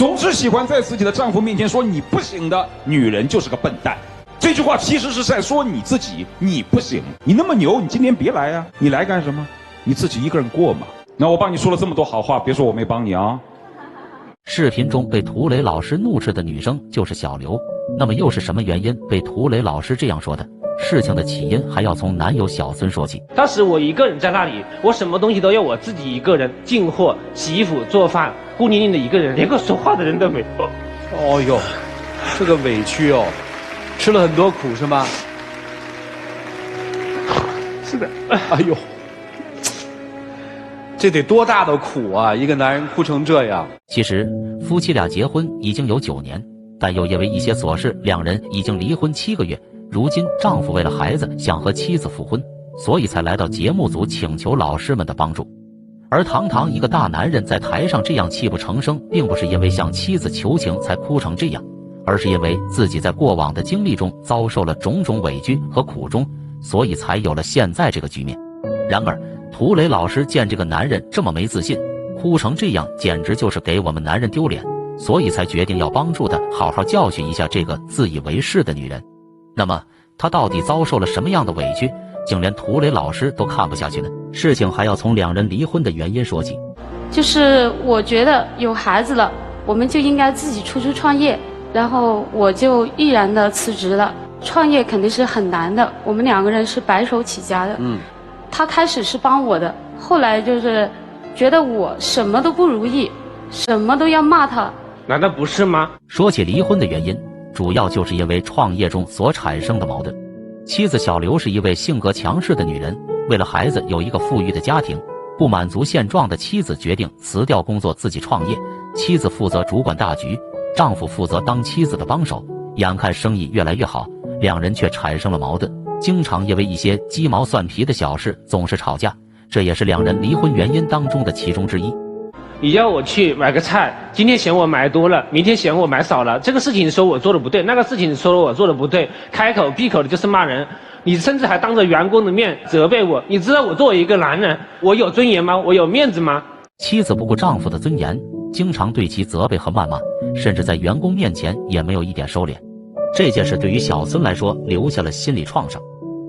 总是喜欢在自己的丈夫面前说你不行的女人就是个笨蛋。这句话其实是在说你自己，你不行，你那么牛，你今天别来啊，你来干什么？你自己一个人过嘛。那我帮你说了这么多好话，别说我没帮你啊。视频中被涂磊老师怒斥的女生就是小刘，那么又是什么原因被涂磊老师这样说的？事情的起因还要从男友小孙说起。当时我一个人在那里，我什么东西都要我自己一个人进货、洗衣服、做饭，孤零零的一个人，连个说话的人都没有。哦哟，这个委屈哦，吃了很多苦是吗？是的。哎呦，这得多大的苦啊！一个男人哭成这样。其实夫妻俩结婚已经有9年，但又因为一些琐事，两人已经离婚7个月。如今丈夫为了孩子想和妻子复婚，所以才来到节目组请求老师们的帮助。而堂堂一个大男人在台上这样泣不成声，并不是因为向妻子求情才哭成这样，而是因为自己在过往的经历中遭受了种种委屈和苦衷，所以才有了现在这个局面。然而涂磊老师见这个男人这么没自信，哭成这样，简直就是给我们男人丢脸，所以才决定要帮助他好好教训一下这个自以为是的女人。那么她到底遭受了什么样的委屈，竟连涂磊老师都看不下去呢？事情还要从两人离婚的原因说起。就是我觉得有孩子了，我们就应该自己出去创业，然后我就毅然的辞职了。创业肯定是很难的，我们2个人是白手起家的。他开始是帮我的，后来就是觉得我什么都不如意，什么都要骂他。难道不是吗？说起离婚的原因，主要就是因为创业中所产生的矛盾。妻子小刘是一位性格强势的女人，为了孩子有一个富裕的家庭，不满足现状的妻子决定辞掉工作自己创业。妻子负责主管大局，丈夫负责当妻子的帮手。眼看生意越来越好，两人却产生了矛盾，经常因为一些鸡毛蒜皮的小事总是吵架，这也是两人离婚原因当中的其中之一。你要我去买个菜，今天嫌我买多了，明天嫌我买少了，这个事情说我做的不对，那个事情说我做的不对，开口闭口的就是骂人，你甚至还当着员工的面责备我。你知道我作为一个男人，我有尊严吗？我有面子吗？妻子不顾丈夫的尊严，经常对其责备和谩骂，甚至在员工面前也没有一点收敛。这件事对于小孙来说留下了心理创伤。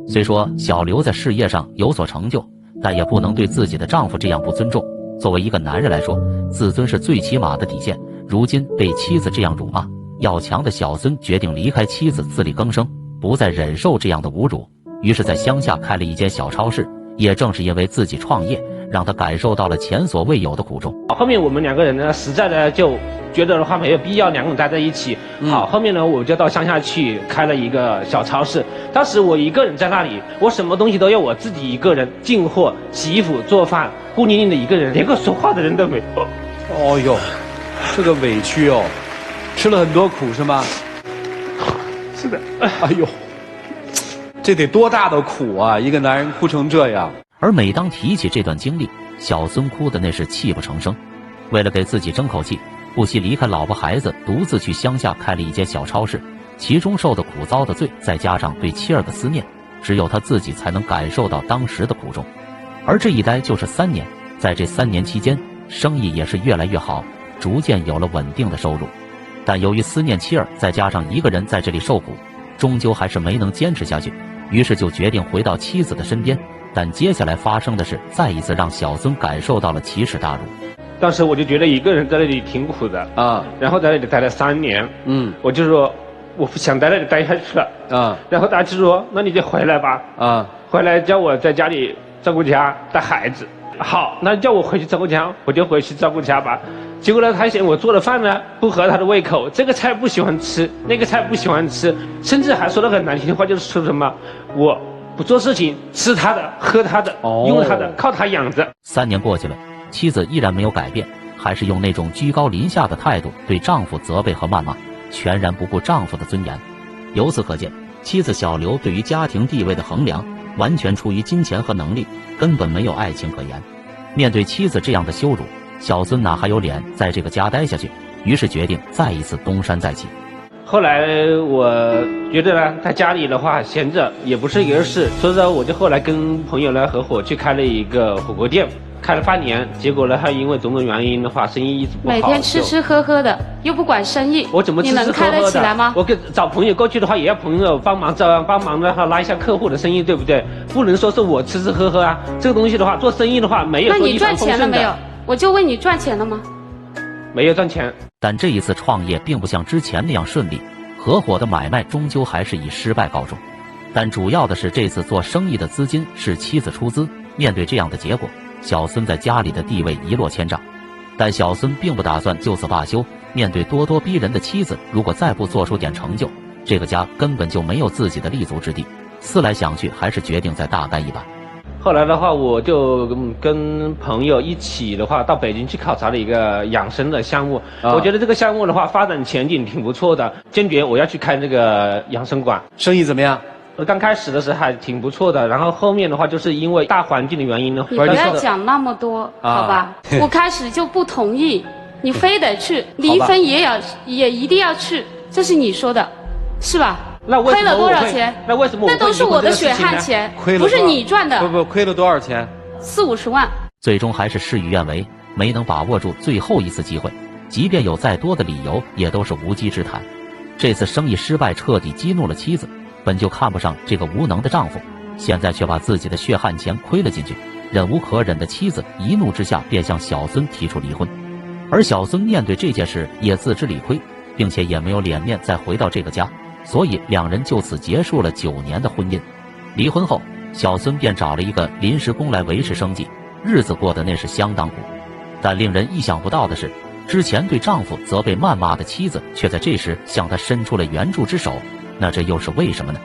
虽说小刘在事业上有所成就，但也不能对自己的丈夫这样不尊重。作为一个男人来说，自尊是最起码的底线。如今被妻子这样辱骂，要强的小孙决定离开妻子，自力更生，不再忍受这样的侮辱。于是在乡下开了一间小超市。也正是因为自己创业，让他感受到了前所未有的苦衷。后面我们2个人呢，实在的就觉得的话没有必要2个人待在一起。好，后面呢我就到乡下去开了一个小超市。当时我一个人在那里，我什么东西都要我自己一个人进货、洗衣服、做饭，孤零零的一个人，连个说话的人都没有。哦哟，这个委屈哦，吃了很多苦是吗？是的。哎呦，这得多大的苦啊！一个男人哭成这样。而每当提起这段经历，小孙哭的那是泣不成声。为了给自己争口气，不惜离开老婆孩子，独自去乡下开了一间小超市。其中受的苦遭的罪，再加上对妻儿的思念，只有他自己才能感受到当时的苦衷。而这一待就是3年，在这3年期间，生意也是越来越好，逐渐有了稳定的收入。但由于思念妻儿，再加上一个人在这里受苦，终究还是没能坚持下去，于是就决定回到妻子的身边。但接下来发生的事，再一次让小孙感受到了奇耻大辱。当时我就觉得一个人在那里挺苦的啊，然后在那里待了3年，我就说我不想在那里待下去了啊。然后他就说那你就回来吧啊，回来叫我在家里照顾家带孩子。好，那叫我回去照顾家，我就回去照顾家吧。结果呢，他嫌我做的饭呢不合他的胃口，这个菜不喜欢吃，那个菜不喜欢吃，甚至还说了很难听的话，就是说什么我不做事情，吃他的，喝他的，用他的，靠他养着。3年过去了，妻子依然没有改变，还是用那种居高临下的态度对丈夫责备和谩骂，全然不顾丈夫的尊严。由此可见，妻子小刘对于家庭地位的衡量，完全出于金钱和能力，根本没有爱情可言。面对妻子这样的羞辱，小孙哪还有脸在这个家待下去？于是决定再一次东山再起。后来我觉得呢，在家里的话闲着也不是一个事，所以说我就后来跟朋友来合伙去开了一个火锅店，开了半年，结果呢，还因为种种原因的话，生意一直不好，每天吃吃喝喝的，又不管生意，我怎么你能开得起来吗？我找朋友过去的话，也要朋友帮忙的话拉一下客户的生意，对不对？不能说是我吃吃喝喝啊。这个东西的话，做生意的话没有说一帆风顺的。那你赚钱了没有？我就问你赚钱了吗？没有赚钱。但这一次创业并不像之前那样顺利，合伙的买卖终究还是以失败告终。但主要的是这次做生意的资金是妻子出资，面对这样的结果，小孙在家里的地位一落千丈。但小孙并不打算就此罢休，面对咄咄逼人的妻子，如果再不做出点成就，这个家根本就没有自己的立足之地。思来想去，还是决定再大干一把。后来的话，我就跟朋友一起的话到北京去考察了一个养生的项目。我觉得这个项目的话发展前景挺不错的，坚决我要去开这个养生馆。生意怎么样？刚开始的时候还挺不错的，然后后面的话就是因为大环境的原因呢。你不要讲那么多，好吧？我开始就不同意，你非得去，离婚也一定要去，这是你说的，是吧？那亏了多少钱？那为什么？那都是我的血汗钱，不是你赚的。不，亏了多少钱？40-50万。最终还是事与愿违，没能把握住最后一次机会，即便有再多的理由，也都是无稽之谈。这次生意失败，彻底激怒了妻子。本就看不上这个无能的丈夫，现在却把自己的血汗钱亏了进去，忍无可忍的妻子一怒之下便向小孙提出离婚。而小孙面对这件事也自知理亏，并且也没有脸面再回到这个家，所以两人就此结束了9年的婚姻。离婚后，小孙便找了一个临时工来维持生计，日子过得那是相当苦。但令人意想不到的是，之前对丈夫责备谩骂的妻子，却在这时向他伸出了援助之手。那这又是为什么呢？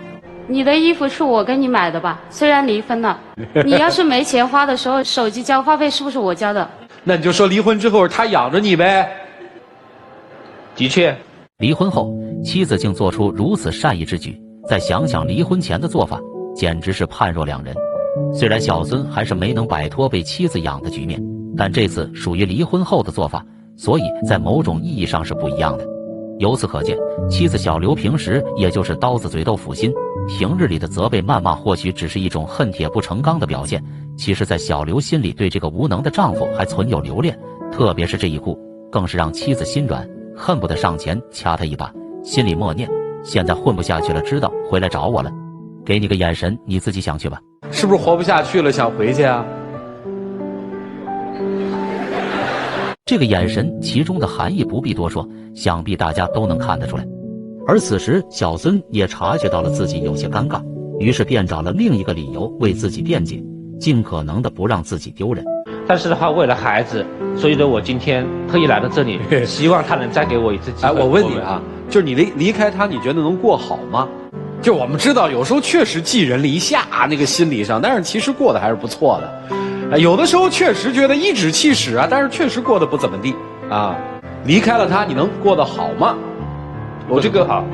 你的衣服是我给你买的吧？虽然离婚了，你要是没钱花的时候，手机交话费是不是我交的？那你就说离婚之后他养着你呗。的确，离婚后妻子竟做出如此善意之举，再想想离婚前的做法，简直是判若两人。虽然小孙还是没能摆脱被妻子养的局面，但这次属于离婚后的做法，所以在某种意义上是不一样的。由此可见，妻子小刘平时也就是刀子嘴豆腐心，平日里的责备谩骂或许只是一种恨铁不成钢的表现，其实在小刘心里对这个无能的丈夫还存有留恋，特别是这一哭，更是让妻子心软，恨不得上前掐他一把，心里默念：现在混不下去了，知道回来找我了，给你个眼神，你自己想去吧。是不是活不下去了，想回去啊？这个眼神其中的含义不必多说，想必大家都能看得出来。而此时小孙也察觉到了自己有些尴尬，于是便找了另一个理由为自己辩解，尽可能的不让自己丢人。但是的话，为了孩子，所以呢，我今天特意来到这里，希望他能再给我一次机会。我问你啊，就是你离开他，你觉得能过好吗？就我们知道，有时候确实寄人篱下那个心理上，但是其实过得还是不错的。有的时候确实觉得颐指气使啊，但是确实过得不怎么地啊。离开了他，你能过得好吗？我这个好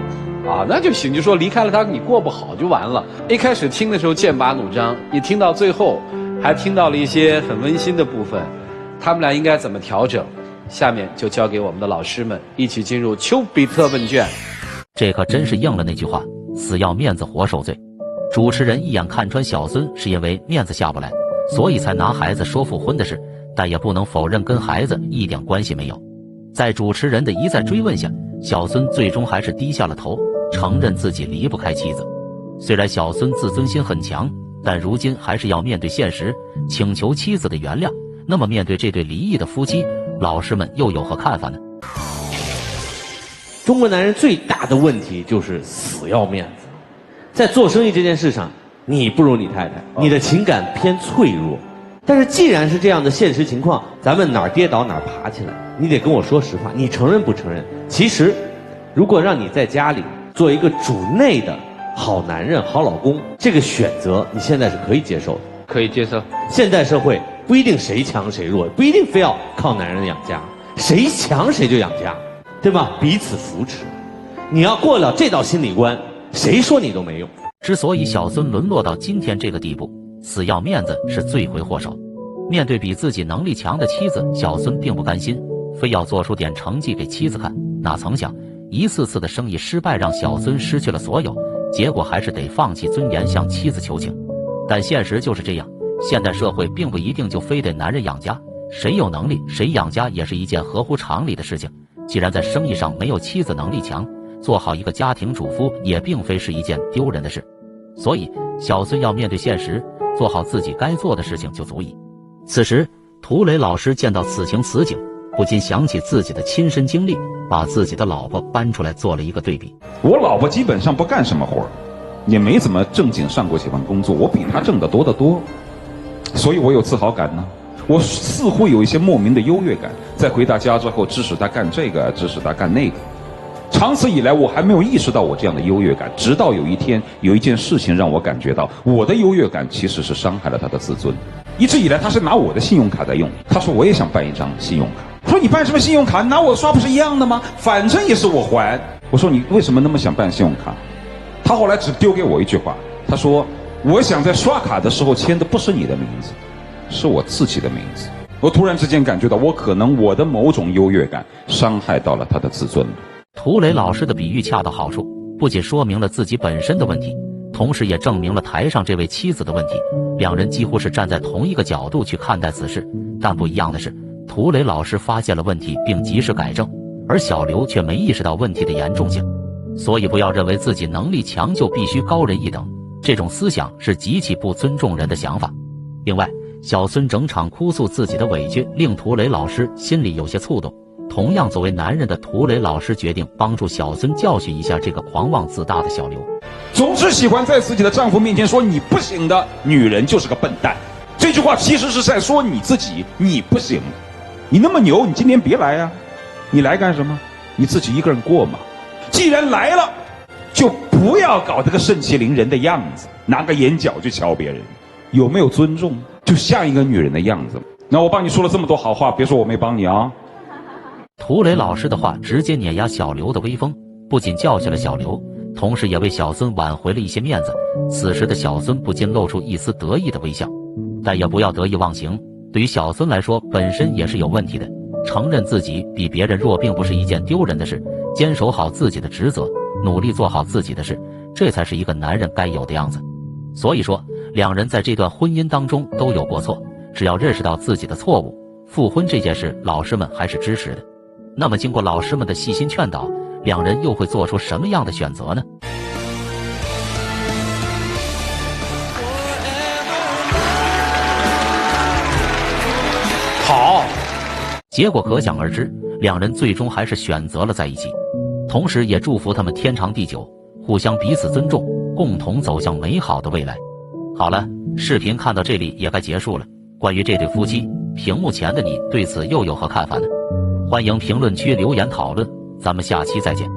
啊，那就行。就说离开了他，你过不好就完了。一开始听的时候剑拔弩张，一听到最后，还听到了一些很温馨的部分，他们俩应该怎么调整？下面就交给我们的老师们，一起进入丘比特问卷。这可真是应了那句话：死要面子活受罪。主持人一眼看穿小孙是因为面子下不来，所以才拿孩子说复婚的事，但也不能否认跟孩子一点关系没有。在主持人的一再追问下，小孙最终还是低下了头，承认自己离不开妻子。虽然小孙自尊心很强，但如今还是要面对现实，请求妻子的原谅。那么面对这对离异的夫妻，老师们又有何看法呢？中国男人最大的问题就是死要面子，在做生意这件事上，你不如你太太，你的情感偏脆弱。但是既然是这样的现实情况，咱们哪儿跌倒哪儿爬起来，你得跟我说实话，你承认不承认？其实，如果让你在家里做一个主内的好男人、好老公，这个选择你现在是可以接受的。可以接受。现代社会不一定谁强谁弱，不一定非要靠男人养家，谁强谁就养家，对吧？彼此扶持。你要过了这道心理关，谁说你都没用。之所以小孙沦落到今天这个地步，死要面子是罪魁祸首。面对比自己能力强的妻子，小孙并不甘心，非要做出点成绩给妻子看。哪曾想，一次次的生意失败让小孙失去了所有，结果还是得放弃尊严向妻子求情。但现实就是这样，现代社会并不一定就非得男人养家，谁有能力谁养家也是一件合乎常理的事情。既然在生意上没有妻子能力强，做好一个家庭主妇也并非是一件丢人的事。所以小孙要面对现实，做好自己该做的事情就足矣。此时涂磊老师见到此情此景，不禁想起自己的亲身经历，把自己的老婆搬出来做了一个对比。我老婆基本上不干什么活，也没怎么正经上过几份工作，我比她挣得多得多，所以我有自豪感呢。我似乎有一些莫名的优越感，在回到家之后支持她干这个，支持她干那个。长此以来，我还没有意识到我这样的优越感，直到有一天有一件事情让我感觉到我的优越感其实是伤害了她的自尊。一直以来他是拿我的信用卡在用，他说我也想办一张信用卡，我说你办什么信用卡，拿我刷不是一样的吗？反正也是我还。我说你为什么那么想办信用卡？他后来只丢给我一句话，他说我想在刷卡的时候签的不是你的名字，是我自己的名字。我突然之间感觉到我的某种优越感伤害到了他的自尊。涂磊老师的比喻恰到好处，不仅说明了自己本身的问题，同时也证明了台上这位妻子的问题。两人几乎是站在同一个角度去看待此事，但不一样的是，涂磊老师发现了问题并及时改正，而小刘却没意识到问题的严重性。所以不要认为自己能力强就必须高人一等，这种思想是极其不尊重人的想法。另外，小孙整场哭诉自己的委屈，令涂磊老师心里有些触动。同样作为男人的涂磊老师决定帮助小孙教训一下这个狂妄自大的小刘。总是喜欢在自己的丈夫面前说你不行的女人就是个笨蛋，这句话其实是在说你自己，你不行，你那么牛，你今天别来啊，你来干什么？你自己一个人过嘛。既然来了，就不要搞这个盛气凌人的样子，拿个眼角去瞧别人，有没有尊重？就像一个女人的样子。那我帮你说了这么多好话，别说我没帮你啊。涂磊老师的话直接碾压小刘的威风，不仅教训了小刘，同时也为小孙挽回了一些面子。此时的小孙不禁露出一丝得意的微笑，但也不要得意忘形。对于小孙来说，本身也是有问题的，承认自己比别人弱并不是一件丢人的事，坚守好自己的职责，努力做好自己的事，这才是一个男人该有的样子。所以说，两人在这段婚姻当中都有过错，只要认识到自己的错误，复婚这件事老师们还是支持的。那么经过老师们的细心劝导，两人又会做出什么样的选择呢？好，结果可想而知，两人最终还是选择了在一起，同时也祝福他们天长地久，互相彼此尊重，共同走向美好的未来。好了，视频看到这里也该结束了。关于这对夫妻，屏幕前的你对此又有何看法呢？欢迎评论区留言讨论，咱们下期再见。